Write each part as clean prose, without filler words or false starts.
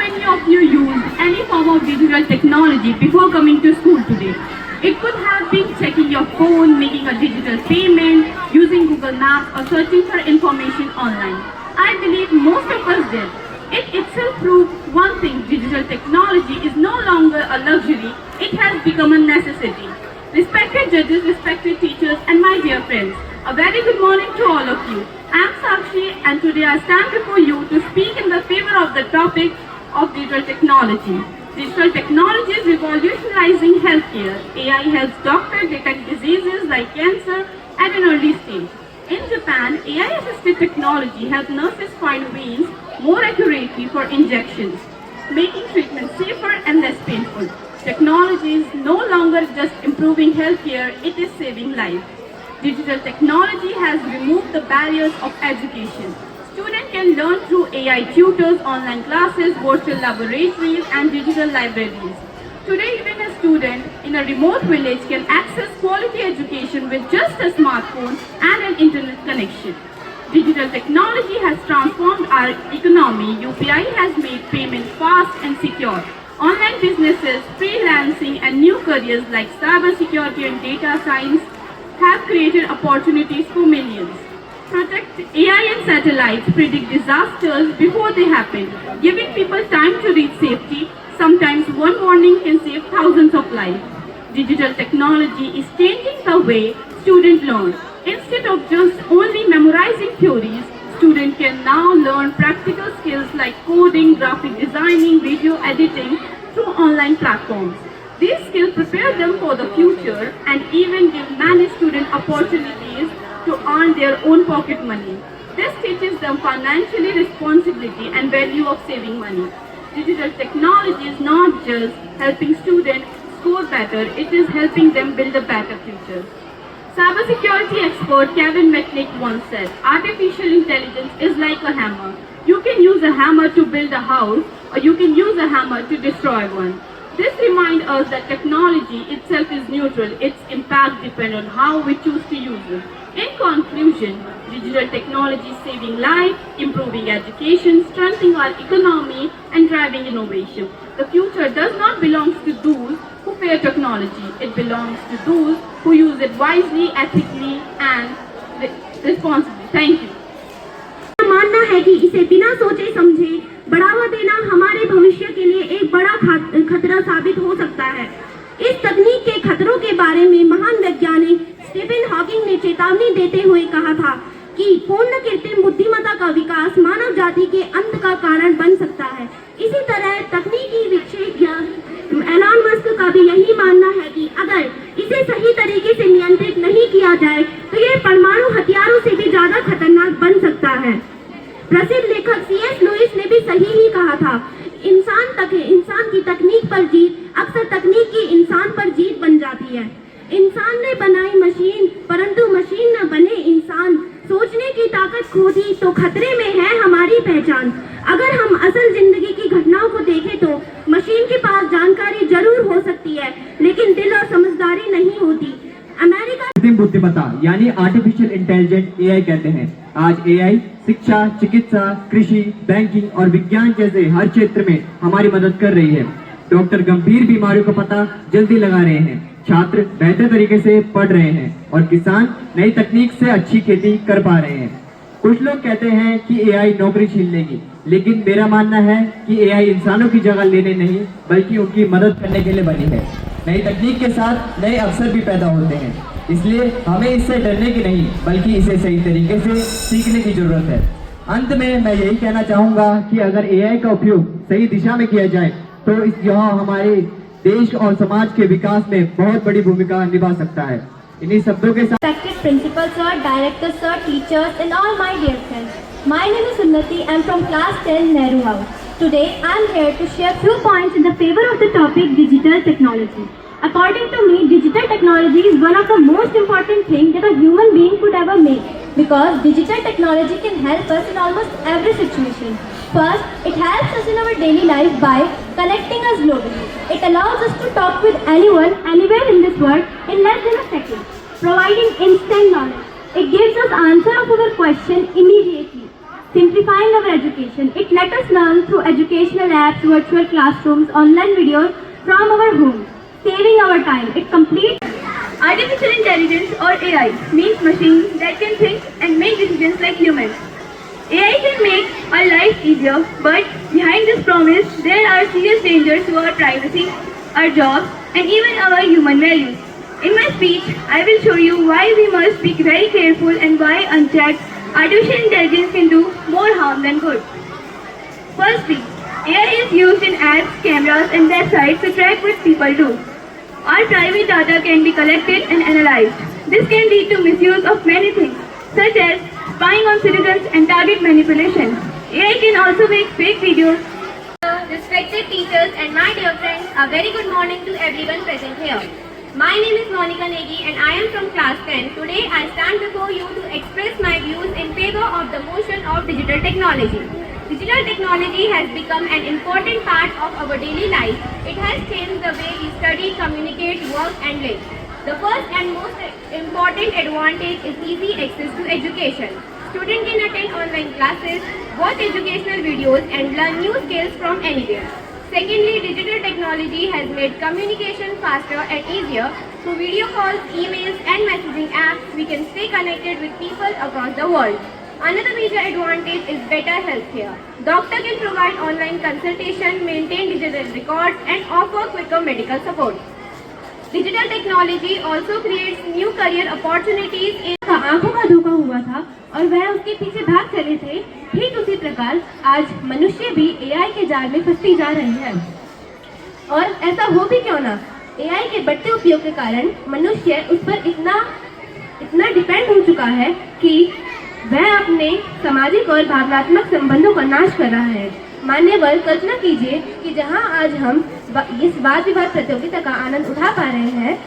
many of you used any form of digital technology before coming to school today? It could have been checking your phone, making a digital payment, using Google Maps, or searching for information online. I believe most of us did. It itself proves one thing: digital technology is no longer a luxury, it has become a necessity. Respected judges, respected teachers, and my dear friends, a very good morning to all of you. I am Sakshi, and today I stand before you to speak in the favor of the topic of digital technology. Digital technology is revolutionizing healthcare. AI helps doctors detect diseases like cancer at an early stage. In Japan, AI-assisted technology helps nurses find veins more accurately for injections, making treatment safer and less painful. Technology is no longer just improving healthcare, it is saving lives. Digital technology has removed the barriers of education. Students can learn through AI tutors, online classes, virtual laboratories, and digital libraries. Today, even a student in a remote village can access quality education with just a smartphone and an internet connection. Digital technology has transformed our economy. UPI has made payments fast and secure. Online businesses, freelancing, and new careers like cybersecurity and data science have created opportunities for millions. Protect AI and satellites predict disasters before they happen, giving people time to reach safety. Sometimes one warning can save thousands of lives. Digital technology is changing the way students learn. Instead of just only memorizing theories, students can now learn practical skills like coding, graphic designing, video editing through online platforms. These skills prepare them for the future and even give many students opportunities to earn their own pocket money. This teaches them financially responsibility and value of saving money. Digital technology is not just helping students score better, it is helping them build a better future. Cybersecurity expert Kevin McNick once said, "Artificial intelligence is like a hammer. You can use a hammer to build a house, or you can use a hammer to destroy one." This reminds us that technology itself is neutral. Its impact depends on how we choose to use it. In conclusion, digital technology is saving lives, improving education, strengthening our economy, and driving innovation. The future does not belong to those who fear technology. It belongs to those who use it wisely, ethically, and responsibly. Thank you. मानना है कि इसे बिना सोचे समझे बढ़ावा देना हमारे भविष्य के लिए एक बड़ा खतरा साबित हो सकता है। इस तकनीक के खतरों के बारे में महान वैज्ञानिक स्टीफन हॉकिंग ने चेतावनी देते हुए कहा था कि पूर्ण कृत्रिम बुद्धिमत्ता का विकास मानव जाति के अंत का कारण बन सकता है। इसी तरह तकनीकी विशेषज्ञ एलन मस्क का भी यही मानना है कि अगर इसे सही तरीके से नियंत्रित नहीं किया जाए तो ये परमाणु हथियारों से भी ज्यादा खतरनाक बन सकता है। प्रसिद्ध लेखक C.S. लुइस ने भी सही ही कहा था, इंसान की तकनीक पर जीत अक्सर तकनीक की इंसान पर जीत बन जाती है। इंसान ने बनाई मशीन परंतु मशीन न बने इंसान। सोचने की ताकत खो दी तो खतरे में है हमारी पहचान। अगर हम असल जिंदगी की घटनाओं को देखें तो मशीन के पास जानकारी जरूर हो सकती है, लेकिन दिल और समझदारी नहीं होती। अमेरिका कृत्रिम बुद्धिमत्ता यानी आर्टिफिशियल इंटेलिजेंट AI कहते हैं। आज AI शिक्षा, चिकित्सा, कृषि, बैंकिंग और विज्ञान जैसे हर क्षेत्र में हमारी मदद कर रही है। डॉक्टर गंभीर बीमारियों का पता जल्दी लगा रहे हैं, छात्र बेहतर तरीके से पढ़ रहे हैं और किसान नई तकनीक से अच्छी खेती कर पा रहे हैं। कुछ लोग कहते हैं कि AI नौकरी छीन लेगी, लेकिन मेरा मानना है कि AI इंसानों की जगह लेने नहीं बल्कि उनकी मदद करने के लिए बनी है। नई तकनीक के साथ नए अवसर भी पैदा होते हैं, इसलिए हमें इससे डरने की नहीं बल्कि इसे सही तरीके से सीखने की जरूरत है। अंत में मैं यही कहना चाहूँगा कि अगर AI का उपयोग सही दिशा में किया जाए तो यह हमारे देश और समाज के विकास में बहुत बड़ी भूमिका निभा सकता है। इन्हीं शब्दों के साथ Respected principal sir, director sir, teachers and all my dear friends. My name is Unnati. I am from class 10 Nehru House. Today I am here to share few points in the favor of the topic digital technology. According to me, digital technology is one of the most important things that a human being could ever make, because digital technology can help us in almost every situation. First, it helps us in our daily life by connecting us globally. It allows us to talk with anyone, anywhere in this world in less than a second, providing instant knowledge. It gives us answer of our question immediately. simplifying our education. It let us learn through educational apps, virtual classrooms, online videos from our home, saving our time. It completes. Artificial intelligence or AI means machines that can think and make decisions like humans. AI can make our life easier, but behind this promise, there are serious dangers to our privacy, our jobs, and even our human values. In my speech, I will show you why we must be very careful and why unchecked artificial intelligence can do more harm than good. Firstly, AI is used in apps, cameras, and websites to track what people do. Our private data can be collected and analyzed. This can lead to misuse of many things, such as spying on citizens and target manipulation. AI can also make fake videos. Respected teachers and my dear friends, a very good morning to everyone present here. My name is Monica Negi and I am from class 10. Today I stand before you to express my views in favor of the motion of digital technology. Digital technology has become an important part of our daily life. It has changed the way we study, communicate, work and live. The first and most important advantage is easy access to education. Students can attend online classes, watch educational videos and learn new skills from anywhere. Secondly, digital technology has made communication faster and easier. Through video calls, emails and messaging apps, we can stay connected with people across the world. Another major advantage is better healthcare. Doctor can provide online consultation, maintain digital records and offer quicker medical support. Digital technology also creates new career opportunities in आंखों का धोखा हुआ था और वह उसके पीछे भाग चले थे, ठीक उसी प्रकार आज मनुष्य भी एआई के जाल में फंसती जा रहे हैं। और ऐसा हो भी क्यों ना, एआई के बढ़ते उपयोग के कारण मनुष्य उस पर इतना डिपेंड हो चुका है कि वह अपने सामाजिक और भावनात्मक संबंधों का नाश कर रहा है। मान्यवर, कल्पना कीजिए कि जहां आज हम इस वाद विवाद प्रतियोगिता का आनंद उठा पा रहे हैं,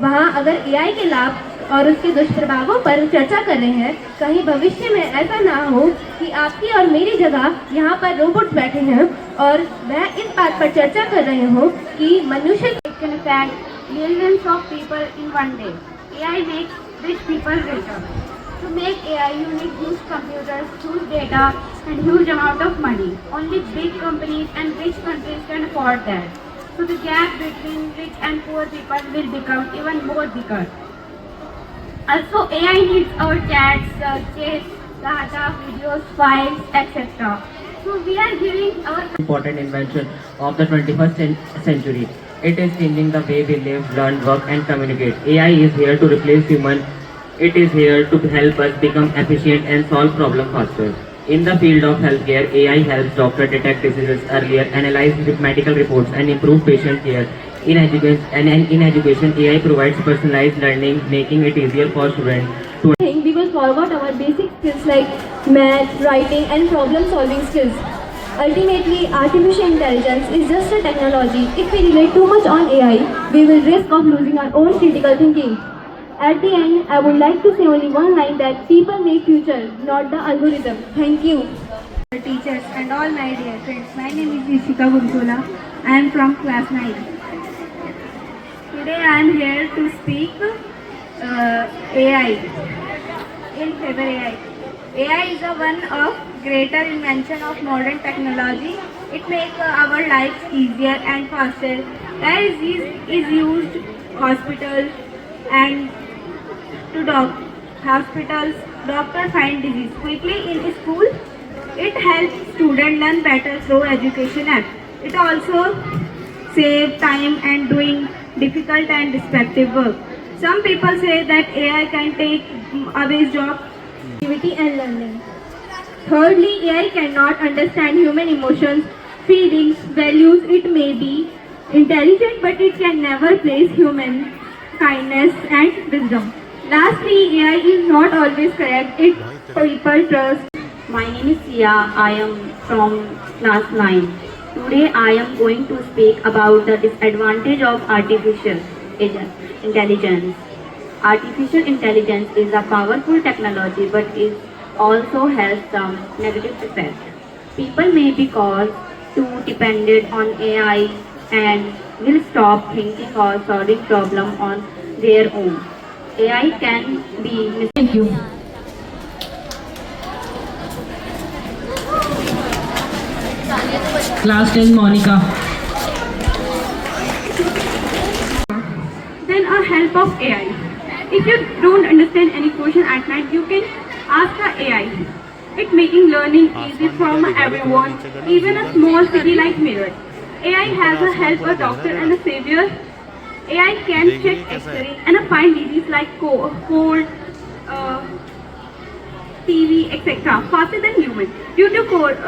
वहां अगर एआई के लाभ और उसके दुष्प्रभावों पर चर्चा कर रहे हैं, कहीं भविष्य में ऐसा ना हो कि आपकी और मेरी जगह यहाँ पर रोबोट बैठे हैं और वह इस बात पर चर्चा कर रहे हो कि मनुष्य can affect millions of people in one day. AI makes rich people richer. To make AI, you need huge computers, huge data, and huge amount of money. Only big companies and rich countries can afford that. So the gap between rich and poor people will become even more bigger. Also, AI needs our chats, searches, data, videos, files, etc. So we are giving our important invention of the 21st century. It is changing the way we live, learn, work and communicate. AI is here to replace human. It is here to help us become efficient and solve problems faster. In the field of healthcare, AI helps doctors detect diseases earlier, analyze medical reports and improve patient care. In education, AI provides personalized learning, making it easier for students to we will forget our basic skills like math, writing and problem solving skills. Ultimately, artificial intelligence is just a technology. If we rely too much on AI, we will risk of losing our own critical thinking. At the end, I would like to say only one line that people make future, not the algorithm. Thank you. Teachers and all my dear friends, my name is Ishika Gunsola. I am from class 9. Today I am here to speak AI. In favor AI. AI is a one of greater invention of modern technology. It makes our lives easier and faster. AI is used hospitals and hospitals, doctors find disease quickly in school. It helps students learn better through education apps. It also saves time and doing difficult and respective work. Some people say that AI can take away jobs, Activity and learning. Thirdly, AI cannot understand human emotions, feelings, values. It may be intelligent, but it can never place human kindness and wisdom. Lastly, AI is not always correct. It people trust. My name is Sia. I am from class 9. Today I am going to speak about the disadvantage of artificial intelligence. Artificial intelligence is a powerful technology but it also has some negative effects. People may be caused too dependent on AI and will stop thinking or solving problems on their own. AI can be Thank you. Class 10 Monica. Then a help of AI. If you don't understand any question at night, you can ask the AI. It's making learning easy from everyone, even a small city like Mirror. AI has a help a doctor and a savior. AI can check X-ray and find disease like cold, TB, etc. faster than human. Due to correct